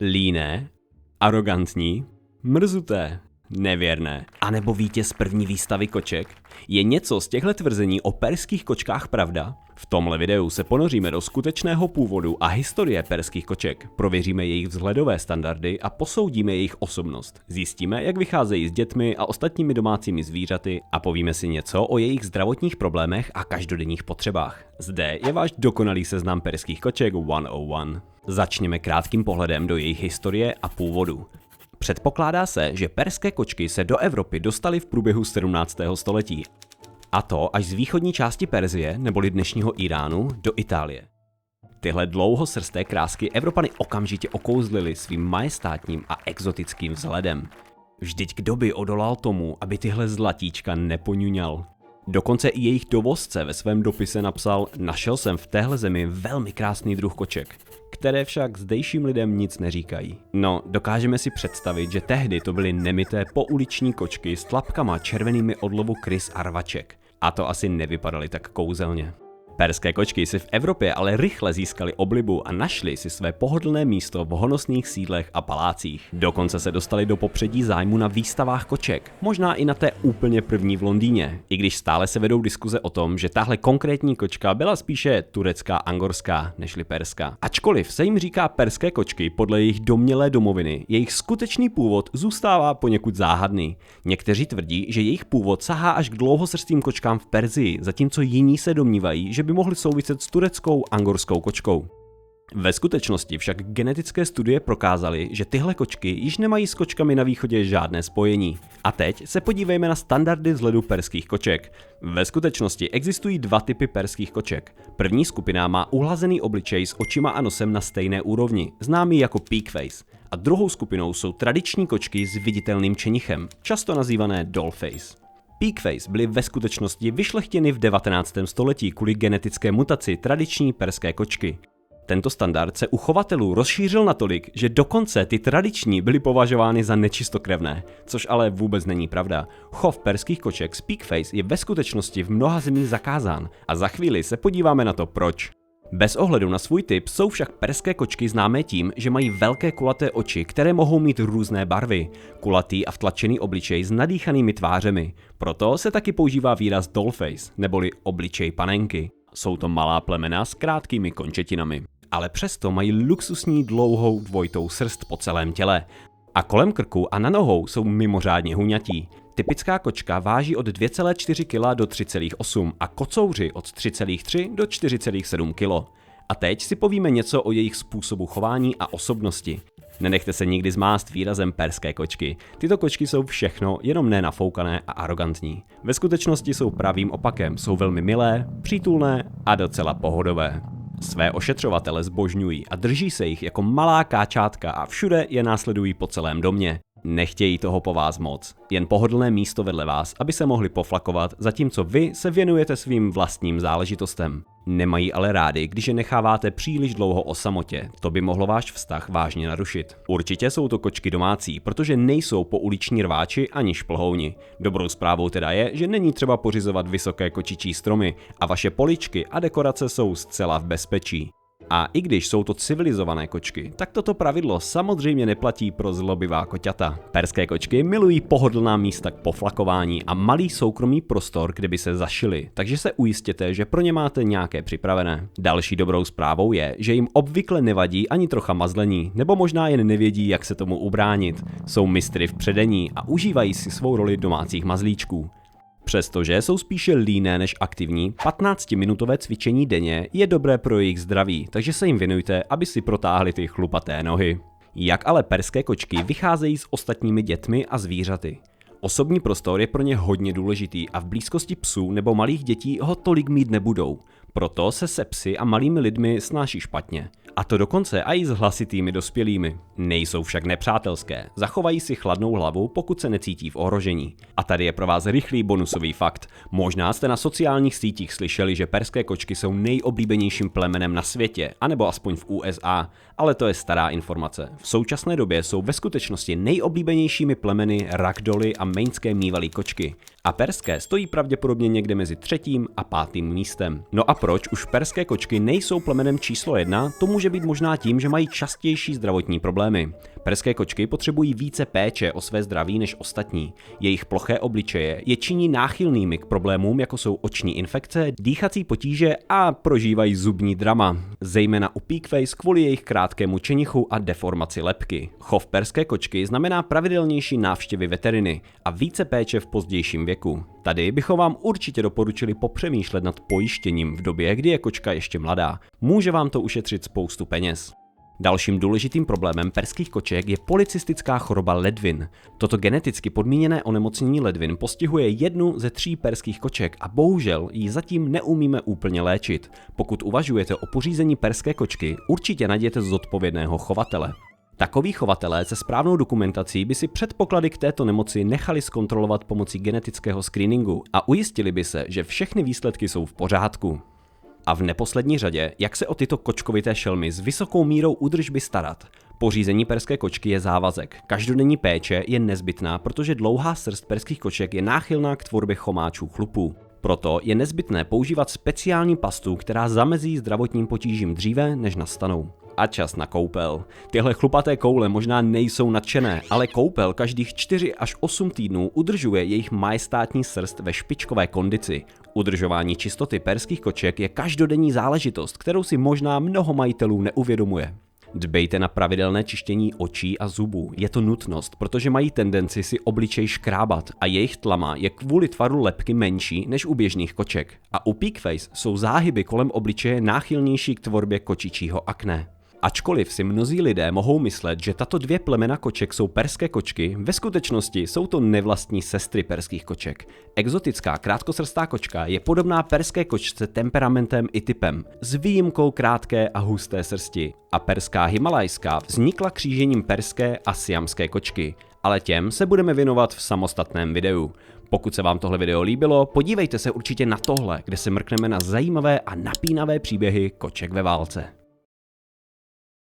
líné, arrogantní, mrzuté, nevěrné, anebo vítěz první výstavy koček? Je něco z těchto tvrzení o perských kočkách pravda? V tomhle videu se ponoříme do skutečného původu a historie perských koček, prověříme jejich vzhledové standardy a posoudíme jejich osobnost. Zjistíme, jak vycházejí s dětmi a ostatními domácími zvířaty a povíme si něco o jejich zdravotních problémech a každodenních potřebách. Zde je váš dokonalý seznam perských koček 101. Začněme krátkým pohledem do jejich historie a původu. Předpokládá se, že perské kočky se do Evropy dostaly v průběhu 17. století, a to až z východní části Persie neboli dnešního Iránu do Itálie. Tyhle dlouhosrsté krásky Evropany okamžitě okouzlily svým majestátním a exotickým vzhledem. Vždyť kdo by odolal tomu, aby tyhle zlatíčka nepoňuňal? Dokonce i jejich dovozce ve svém dopise napsal: našel jsem v téhle zemi velmi krásný druh koček, které však zdejším lidem nic neříkají. No, dokážeme si představit, že tehdy to byly nemité pouliční kočky s tlapkama červenými od lovu krys a rvaček. A to asi nevypadaly tak kouzelně. Perské kočky si v Evropě ale rychle získaly oblibu a našly si své pohodlné místo v honosných sídlech a palácích. Dokonce se dostali do popředí zájmu na výstavách koček, možná i na té úplně první v Londýně, i když stále se vedou diskuze o tom, že tahle konkrétní kočka byla spíše turecká angorská nežli perská. Ačkoliv se jim říká perské kočky podle jejich domnělé domoviny, jejich skutečný původ zůstává poněkud záhadný. Někteří tvrdí, že jejich původ sahá až k dlouhosrstým kočkám v Persii, zatímco jiní se domnívají, že by mohly souviset s tureckou angorskou kočkou. Ve skutečnosti však genetické studie prokázaly, že tyhle kočky již nemají s kočkami na východě žádné spojení. A teď se podívejme na standardy vzhledu perských koček. Ve skutečnosti existují dva typy perských koček. První skupina má uhlazený obličej s očima a nosem na stejné úrovni, známý jako peak face. A druhou skupinou jsou tradiční kočky s viditelným čenichem, často nazývané doll face. Peakface byly ve skutečnosti vyšlechtěny v 19. století kvůli genetické mutaci tradiční perské kočky. Tento standard se u chovatelů rozšířil natolik, že dokonce ty tradiční byly považovány za nečistokrevné, což ale vůbec není pravda. Chov perských koček s peakface je ve skutečnosti v mnoha zemích zakázán a za chvíli se podíváme na to proč. Bez ohledu na svůj typ jsou však perské kočky známé tím, že mají velké kulaté oči, které mohou mít různé barvy, kulatý a vtlačený obličej s nadýchanými tvářemi. Proto se taky používá výraz dollface, neboli obličej panenky. Jsou to malá plemena s krátkými končetinami, ale přesto mají luxusní dlouhou dvojitou srst po celém těle a kolem krku a na nohou jsou mimořádně huňatí. Typická kočka váží od 2,4 kg do 3,8 a kocouři od 3,3 do 4,7 kg. A teď si povíme něco o jejich způsobu chování a osobnosti. Nenechte se nikdy zmást výrazem perské kočky. Tyto kočky jsou všechno, jenom ne nafoukané a arrogantní. Ve skutečnosti jsou pravým opakem, jsou velmi milé, přítulné a docela pohodové. Své ošetřovatele zbožňují a drží se jich jako malá káčátka a všude je následují po celém domě. Nechtějí toho po vás moc, jen pohodlné místo vedle vás, aby se mohli poflakovat, zatímco vy se věnujete svým vlastním záležitostem. Nemají ale rádi, když je necháváte příliš dlouho o samotě, to by mohlo váš vztah vážně narušit. Určitě jsou to kočky domácí, protože nejsou pouliční rváči ani šplhouni. Dobrou zprávou teda je, že není třeba pořizovat vysoké kočičí stromy a vaše poličky a dekorace jsou zcela v bezpečí. A i když jsou to civilizované kočky, tak toto pravidlo samozřejmě neplatí pro zlobivá koťata. Perské kočky milují pohodlná místa k poflakování a malý soukromý prostor, kde by se zašily, takže se ujistěte, že pro ně máte nějaké připravené. Další dobrou zprávou je, že jim obvykle nevadí ani trocha mazlení, nebo možná jen nevědí, jak se tomu ubránit. Jsou mistry v předení a užívají si svou roli domácích mazlíčků. Přestože jsou spíše líné než aktivní, 15-minutové cvičení denně je dobré pro jejich zdraví, takže se jim věnujte, aby si protáhli ty chlupaté nohy. Jak ale perské kočky vycházejí s ostatními dětmi a zvířaty? Osobní prostor je pro ně hodně důležitý a v blízkosti psů nebo malých dětí ho tolik mít nebudou. Proto se psy a malými lidmi snáší špatně. A to dokonce i s hlasitými dospělými. Nejsou však nepřátelské, zachovají si chladnou hlavu, pokud se necítí v ohrožení. A tady je pro vás rychlý bonusový fakt. Možná jste na sociálních sítích slyšeli, že perské kočky jsou nejoblíbenějším plemenem na světě, anebo aspoň v USA, ale to je stará informace. V současné době jsou ve skutečnosti nejoblíbenějšími plemeny ragdoly a mainské mývalí kočky. A perské stojí pravděpodobně někde mezi 3. a 5. místem. No a proč už perské kočky nejsou plemenem číslo 1, to může může být možná tím, že mají častější zdravotní problémy. Perské kočky potřebují více péče o své zdraví než ostatní. Jejich ploché obličeje je činí náchylnými k problémům, jako jsou oční infekce, dýchací potíže a prožívají zubní drama, zejména u Peakface kvůli jejich krátkému čenichu a deformaci lebky. Chov perské kočky znamená pravidelnější návštěvy veteriny a více péče v pozdějším věku. Tady bychom vám určitě doporučili popřemýšlet nad pojištěním v době, kdy je kočka ještě mladá. Může vám to ušetřit spoustu peněz. Dalším důležitým problémem perských koček je polycystická choroba ledvin. Toto geneticky podmíněné onemocnění ledvin postihuje 1 ze 3 perských koček a bohužel ji zatím neumíme úplně léčit. Pokud uvažujete o pořízení perské kočky, určitě najděte zodpovědného chovatele. Takoví chovatelé se správnou dokumentací by si předpoklady k této nemoci nechali zkontrolovat pomocí genetického screeningu a ujistili by se, že všechny výsledky jsou v pořádku. A v neposlední řadě, jak se o tyto kočkovité šelmy s vysokou mírou údržby starat. Pořízení perské kočky je závazek. Každodenní péče je nezbytná, protože dlouhá srst perských koček je náchylná k tvorbě chomáčů chlupů. Proto je nezbytné používat speciální pastu, která zamezí zdravotním potížím dříve, než nastanou. A čas na koupel. Tyhle chlupaté koule možná nejsou nadšené, ale koupel každých 4 až 8 týdnů udržuje jejich majestátní srst ve špičkové kondici. Udržování čistoty perských koček je každodenní záležitost, kterou si možná mnoho majitelů neuvědomuje. Dbejte na pravidelné čištění očí a zubů. Je to nutnost, protože mají tendenci si obličej škrábat a jejich tlama je kvůli tvaru lebky menší než u běžných koček. A u Peakface jsou záhyby kolem obličeje náchylnější k tvorbě kočičího akné. Ačkoliv si mnozí lidé mohou myslet, že tato 2 plemena koček jsou perské kočky, ve skutečnosti jsou to nevlastní sestry perských koček. Exotická krátkosrstá kočka je podobná perské kočce temperamentem i typem, s výjimkou krátké a husté srsti. A perská himalajská vznikla křížením perské a siamské kočky, ale těm se budeme věnovat v samostatném videu. Pokud se vám tohle video líbilo, podívejte se určitě na tohle, kde se mrkneme na zajímavé a napínavé příběhy koček ve válce.